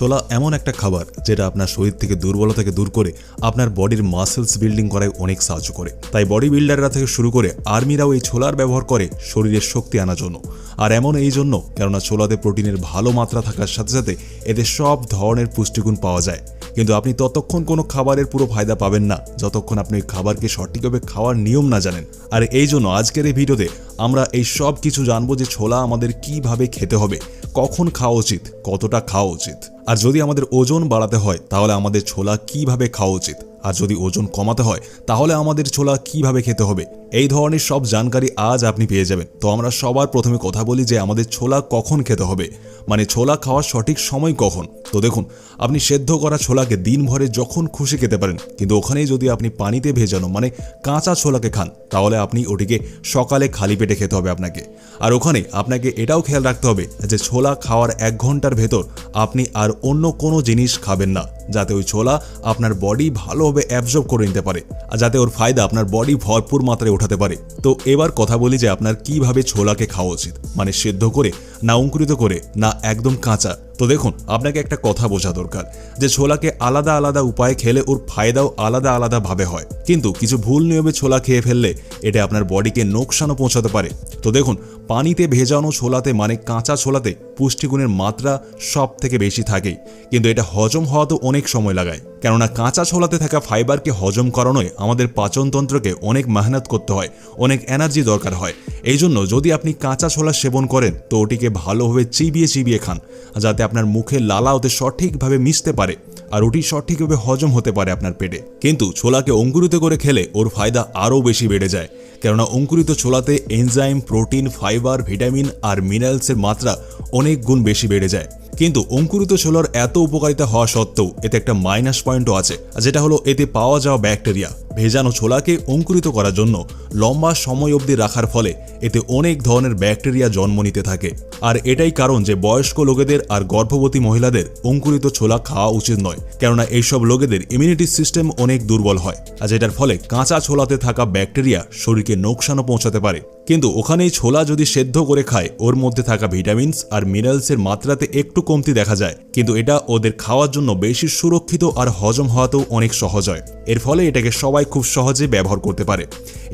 ছোলা এমন একটা খাবার যেটা আপনার শরীর থেকে দুর্বলতাকে দূর করে আপনার বডির মাসেলস বিল্ডিং করায় অনেক সাহায্য করে। তাই বডি বিল্ডাররা থেকে শুরু করে আর্মিরাও এই ছোলার ব্যবহার করে শরীরের শক্তি আনার জন্য। আর এমন এই জন্য কেননা ছোলাতে প্রোটিনের ভালো মাত্রা থাকার সাথে সাথে এতে সব ধরনের পুষ্টিগুণ পাওয়া যায়। কিন্তু আপনি ততক্ষণ কোনো খাবারের পুরো ফায়দা পাবেন না যতক্ষণ আপনি ওই খাবারকে সঠিকভাবে খাওয়ার নিয়ম না জানেন। আর এই জন্য আজকের এই ভিডিওতে আমরা এই সব কিছু জানবো যে ছোলা আমাদের কিভাবে খেতে হবে, কখন খাওয়া উচিত, কতটা খাওয়া উচিত। আর যদি আমাদের ওজন বাড়াতে হয় তাহলে আমাদের ছোলা কিভাবে খাওয়া উচিত, আর যদি ওজন কমাতে হয় তাহলে আমাদের ছোলা কিভাবে খেতে হবে। এই ধরনের সব জানকারি আজ আপনি পেয়ে যাবেন। তো আমরা সবার প্রথমে কথা বলি যে আমাদের ছোলা কখন খেতে হবে, মানে ছোলা খাওয়ার সঠিক সময় কখন। তো দেখুন, আপনি সেদ্ধ করা ছোলাকে দিনভরে যখন খুশি খেতে পারেন, কিন্তু ওখানেই যদি আপনি পানিতে ভেজানো মানে কাঁচা ছোলাকে খান তাহলে আপনি ওটিকে সকালে খালি পেটে খেতে হবে আপনাকে। আর ওখানে আপনাকে এটাও খেয়াল রাখতে হবে যে ছোলা খাওয়ার 1 ঘন্টার ভেতর আপনি আর অন্য কোনো জিনিস খাবেন না, যাতে ওই ছোলা আপনার বডি ভালোভাবে অ্যাবজর্ব করে নিতে পারে আর যাতে ওর ফায়দা আপনার বডি ভরপুর মাত্রায় ওঠাতে পারে। তো এবার কথা বলি যে আপনার কিভাবে ছোলাকে খাওয়া উচিত, মানে সেদ্ধ করে, না অঙ্কুরিত করে, না একদম কাঁচা। তো দেখুন, আপনাকে একটা কথা বোঝা দরকার যে ছোলাকে আলাদা আলাদা উপায়ে খেলে ওর ফায়দাও আলাদা আলাদা ভাবে হয়, কিন্তু কিছু ভুল নিয়মে ছোলা খেয়ে ফেললে এটা আপনার বডিকে নোকসানও পৌঁছাতে পারে। তো দেখুন, পানিতে ভেজানো ছোলাতে মানে কাঁচা ছোলাতে পুষ্টিগুণের মাত্রা সব থেকে বেশি থাকেই, কিন্তু এটা হজম হওয়াতেও অনেক সময় লাগায়। কেননা কাঁচা ছোলাতে থাকা ফাইবারকে হজম করানোয় আমাদের পাচনতন্ত্রকে অনেক মেহনত করতে হয়, অনেক এনার্জি দরকার হয়। এই জন্য যদি আপনি কাঁচা ছোলা সেবন করেন তো ওটিকে ভালোভাবে চিবিয়ে চিবিয়ে খান, যাতে আপনার মুখে লালা ওতে সঠিকভাবে মিশতে পারে আর ওটি সঠিকভাবে হজম হতে পারে আপনার পেটে। কিন্তু ছোলাকে অঙ্কুরিত করে খেলে ওর ফায়দা আরও বেশি বেড়ে যায়, কেননা অঙ্কুরিত ছোলাতে এনজাইম, প্রোটিন, ফাইবার, ভিটামিন আর মিনারেলসের মাত্রা অনেক গুণ বেশি বেড়ে যায়। কিন্তু অঙ্কুরিত ছোলার এত উপকারিতা হওয়া সত্ত্বেও এতে একটা মাইনাস পয়েন্টও আছে, যেটা হলো এতে পাওয়া যাওয়া ব্যাকটেরিয়া। ভেজানো ছোলাকে অঙ্কুরিত করার জন্য লম্বা সময় অবধি রাখার ফলে এতে অনেক ধরনের ব্যাকটেরিয়া জন্ম নিতে থাকে। আর এটাই কারণ যে বয়স্ক লোকেদের আর গর্ভবতী মহিলাদের অঙ্কুরিত ছোলা খাওয়া উচিত নয়, কেননা এইসব লোকেদের ইমিউনিটি সিস্টেম অনেক দুর্বল হয়, আর যেটার ফলে কাঁচা ছোলাতে থাকা ব্যাকটেরিয়া শরীরকে নোকসানও পৌঁছাতে পারে। কিন্তু ওখানেই ছোলা যদি সেদ্ধ করে খায় ওর মধ্যে থাকা ভিটামিনস আর মিনারেলসের মাত্রাতে একটু কমতি দেখা যায়, কিন্তু এটা ওদের খাওয়ার জন্য বেশি সুরক্ষিত আর হজম হওয়াতেও অনেক সহজ হয়। এর ফলে এটাকে সবাই খুব সহজে ব্যবহার করতে পারে।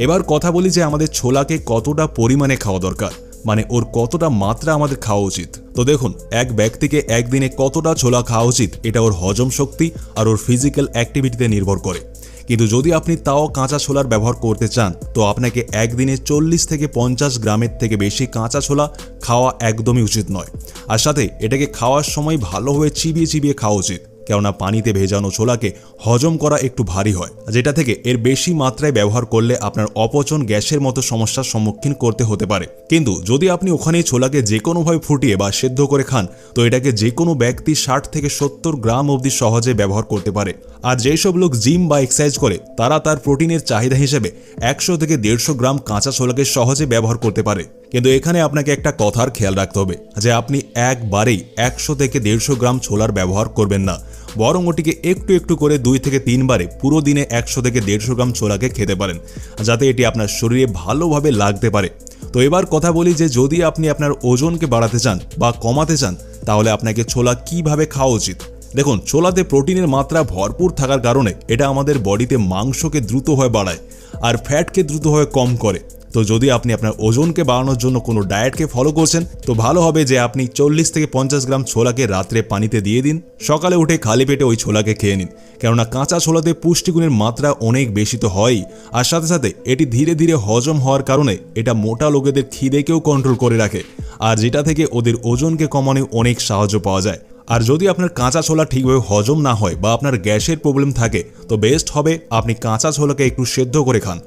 এবার কথা বলি যে আমাদের ছোলাকে কতটা পরিমাণে খাওয়া দরকার, মানে ওর কতটা মাত্রা আমাদের খাওয়া উচিত। তো দেখুন, এক ব্যক্তিকে একদিনে কতটা ছোলা খাওয়া উচিত এটা ওর হজম শক্তি আর ওর ফিজিক্যাল অ্যাক্টিভিটিতে নির্ভর করে। কিন্তু যদি আপনি তাও কাঁচা ছোলার ব্যবহার করতে চান তো আপনাকে একদিনে 40 থেকে 50 গ্রামের থেকে বেশি কাঁচা ছোলা খাওয়া একদমই উচিত নয়। আর সাথে এটাকে খাওয়ার সময় ভালোভাবে চিবিয়ে চিবিয়ে খাওয়া উচিত, কেননা পানিতে ভেজানো ছোলাকে হজম করা একটু ভারী হয়, যেটা থেকে এর বেশি মাত্রায় ব্যবহার করলে আপনার অপচন, গ্যাসের মতো সমস্যার সম্মুখীন করতে হতে পারে। কিন্তু যদি আপনি ওখানেই ছোলাকে যে কোনোভাবে ফুটিয়ে বা সেদ্ধ করে খান তো এটাকে যে কোনো ব্যক্তি 60 থেকে 70 গ্রাম অবধি সহজে ব্যবহার করতে পারে। আর যেসব লোক জিম বা এক্সারসাইজ করে তারা তার প্রোটিনের চাহিদা হিসেবে 100 থেকে 150 গ্রাম কাঁচা ছোলাকে সহজে ব্যবহার করতে পারে। কিন্তু এখানে আপনাকে একটা কথার খেয়াল রাখতে হবে যে আপনি একবারেই 100 থেকে 150 গ্রাম ছোলার ব্যবহার করবেন না, বরং ওটিকে একটু একটু করে 2 থেকে 3 বারে পুরো দিনে 100 থেকে 150 গ্রাম ছোলাকে খেতে পারেন, যাতে এটি আপনার শরীরে ভালোভাবে লাগতে পারে। তো এবার কথা বলি যে যদি আপনি আপনার ওজনকে বাড়াতে চান বা কমাতে চান তাহলে আপনাকে ছোলা কিভাবে খাওয়া উচিত। দেখুন, ছোলাতে প্রোটিনের মাত্রা ভরপুর থাকার কারণে এটা আমাদের বডিতে মাংসকে দ্রুতভাবে বাড়ায় আর ফ্যাটকে দ্রুতভাবে কম করে। তো যদি আপনি আপনার ওজনকে বাড়ানোর জন্য কোনো ডায়েটকে ফলো করছেন তো ভালো হবে যে আপনি 40 থেকে 50 গ্রাম ছোলাকে রাত্রে পানিতে দিয়ে দিন, সকালে উঠে খালি পেটে ওই ছোলাকে খেয়ে নিন, কেননা কাঁচা ছোলাতে পুষ্টিগুণের মাত্রা অনেক বেশি তো হয়ই, আর সাথে সাথে এটি ধীরে ধীরে হজম হওয়ার কারণে এটা মোটা লোকেদের খিদেকেও কন্ট্রোল করে রাখে, আর যেটা থেকে ওদের ওজনকে কমানো অনেক সাহায্য পাওয়া যায়। আর যদি আপনার কাঁচা ছোলা ঠিকভাবে হজম না হয় বা আপনার গ্যাসের প্রবলেম থাকে তো বেস্ট হবে আপনি কাঁচা ছোলাকে একটু সেদ্ধ করে খান।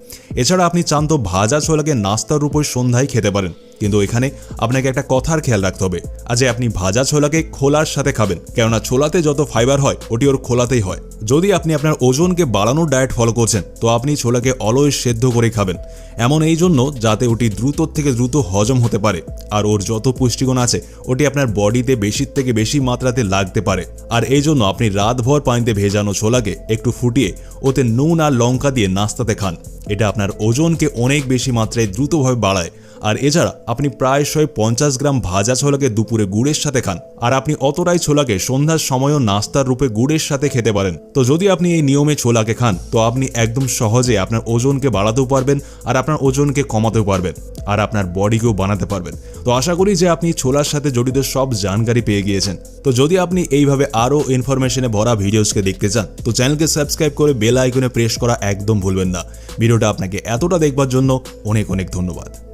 এছাড়া আপনি চান তো ভাজা ছোলাকে নাস্তার উপর সন্ধ্যায় খেতে পারেন, কিন্তু এখানে আপনাকে একটা কথার খেয়াল রাখতে হবে যে আপনি ভাজা ছোলাকে খোলার সাথে খাবেন, কেননা ছোলাতে যত ফাইবার হয় ওটি ওর খোলাতেই হয়। যদি আপনি আপনার ওজনকে বাড়ানোর ডায়েট ফলো করছেন তো আপনি ছোলাকে অলওয়েজ সেদ্ধ করে খাবেন, এমন এই জন্য যাতে ওটি দ্রুত থেকে দ্রুত হজম হতে পারে আর ওর যত পুষ্টিগুণ আছে ওটি আপনার বডিতে বেশি থেকে বেশি মাত্রাতে লাগতে পারে। আর এই জন্য আপনি রাতভর পানিতে ভেজানো ছোলাকে একটু ফুটিয়ে ওতে নুন আর লঙ্কা দিয়ে নাস্তাতে খান। এটা আপনার ওজনকে অনেক বেশি মাত্রায় দ্রুতভাবে বাড়ায় আর এছাড়া আপনি প্রায়শই 50 গ্রাম ভাজা ছোলাকে দুপুরে গুড়ের সাথে খান, আর আপনি অতটাই ছোলাকে সন্ধ্যার সময়ও নাস্তার রূপে গুড়ের সাথে খেতে পারেন। তো যদি আপনি এই নিয়মে ছোলাকে খান তো আপনি একদম সহজে আপনার ওজনকে বাড়াতেও পারবেন আর আপনার ওজনকে কমাতেও পারবেন আর আপনার বডিকেও বানাতে পারবেন। তো আশা করি যে আপনি ছোলার সাথে জড়িত সব জানকারি পেয়ে গিয়েছেন। তো যদি আপনি এইভাবে আরও ইনফরমেশনে ভরা ভিডিওসকে দেখতে চান তো চ্যানেলকে সাবস্ক্রাইব করে বেল আইকনে প্রেস করা একদম ভুলবেন না। ভিডিওটা আপনাকে এতটা দেখবার জন্য অনেক অনেক ধন্যবাদ।